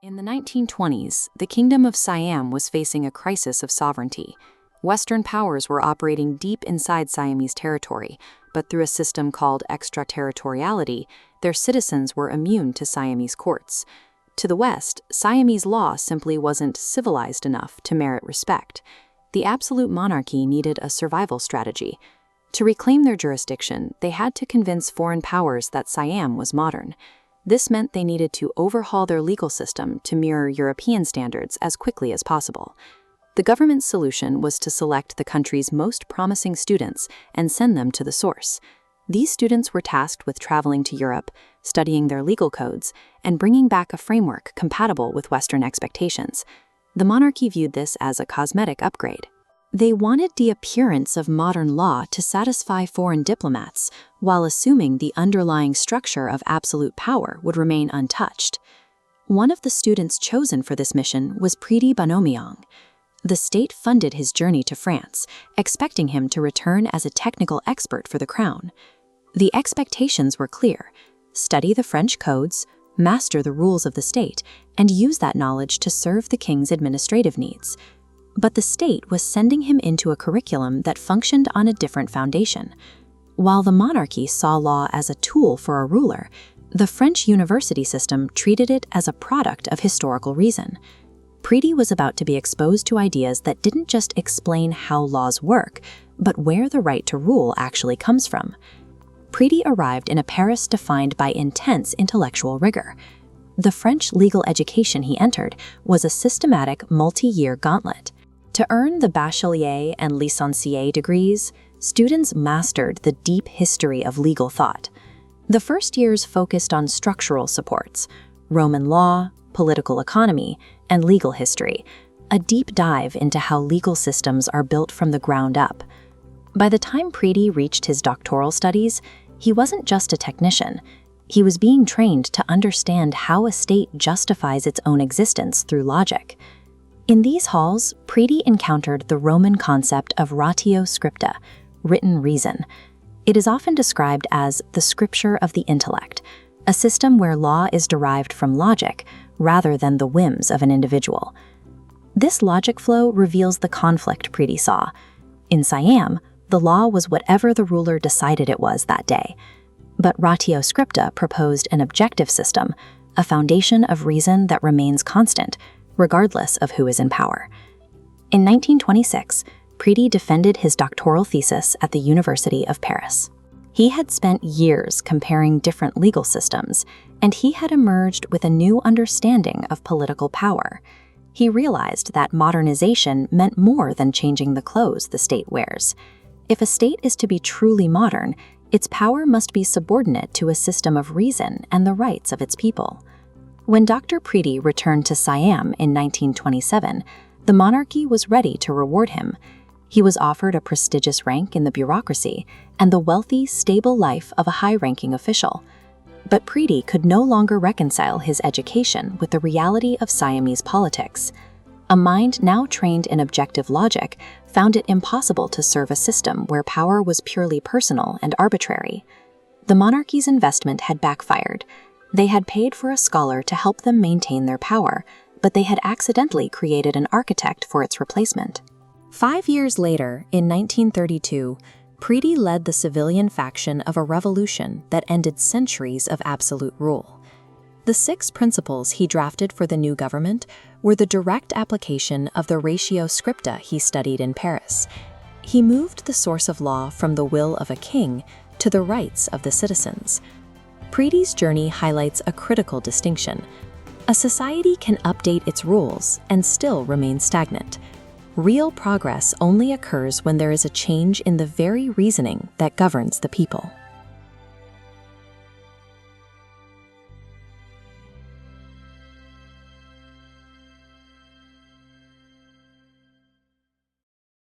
In the 1920s, the Kingdom of Siam was facing a crisis of sovereignty. Western powers were operating deep inside Siamese territory, but through a system called extraterritoriality, their citizens were immune to Siamese courts. To the West, Siamese law simply wasn't civilized enough to merit respect. The absolute monarchy needed a survival strategy. To reclaim their jurisdiction, they had to convince foreign powers that Siam was modern. This meant they needed to overhaul their legal system to mirror European standards as quickly as possible. The government's solution was to select the country's most promising students and send them to the source. These students were tasked with traveling to Europe, studying their legal codes, and bringing back a framework compatible with Western expectations. The monarchy viewed this as a cosmetic upgrade. They wanted the appearance of modern law to satisfy foreign diplomats, while assuming the underlying structure of absolute power would remain untouched. One of the students chosen for this mission was Pridi Banomyong. The state funded his journey to France, expecting him to return as a technical expert for the crown. The expectations were clear: study the French codes, master the rules of the state, and use that knowledge to serve the king's administrative needs. But the state was sending him into a curriculum that functioned on a different foundation. While the monarchy saw law as a tool for a ruler, the French university system treated it as a product of historical reason. Pridi was about to be exposed to ideas that didn't just explain how laws work, but where the right to rule actually comes from. Pridi arrived in a Paris defined by intense intellectual rigor. The French legal education he entered was a systematic multi-year gauntlet. To earn the bachelier and licencié degrees, students mastered the deep history of legal thought. The first years focused on structural supports: Roman law, political economy, and legal history, a deep dive into how legal systems are built from the ground up. By the time Pridi reached his doctoral studies, he wasn't just a technician. He was being trained to understand how a state justifies its own existence through logic. In these halls, Pridi encountered the Roman concept of ratio scripta, written reason. It is often described as the scripture of the intellect, a system where law is derived from logic rather than the whims of an individual. This logic flow reveals the conflict Pridi saw. In Siam, the law was whatever the ruler decided it was that day. But ratio scripta proposed an objective system, a foundation of reason that remains constant, regardless of who is in power. In 1926, Pridi defended his doctoral thesis at the University of Paris. He had spent years comparing different legal systems, and he had emerged with a new understanding of political power. He realized that modernization meant more than changing the clothes the state wears. If a state is to be truly modern, its power must be subordinate to a system of reason and the rights of its people. When Dr. Pridi returned to Siam in 1927, the monarchy was ready to reward him. He was offered a prestigious rank in the bureaucracy and the wealthy, stable life of a high-ranking official. But Pridi could no longer reconcile his education with the reality of Siamese politics. A mind now trained in objective logic found it impossible to serve a system where power was purely personal and arbitrary. The monarchy's investment had backfired. They had paid for a scholar to help them maintain their power, but they had accidentally created an architect for its replacement. 5 years later, in 1932, Pridi led the civilian faction of a revolution that ended centuries of absolute rule. The 6 principles he drafted for the new government were the direct application of the ratio scripta he studied in Paris. He moved the source of law from the will of a king to the rights of the citizens. Pridi's journey highlights a critical distinction. A society can update its rules and still remain stagnant. Real progress only occurs when there is a change in the very reasoning that governs the people.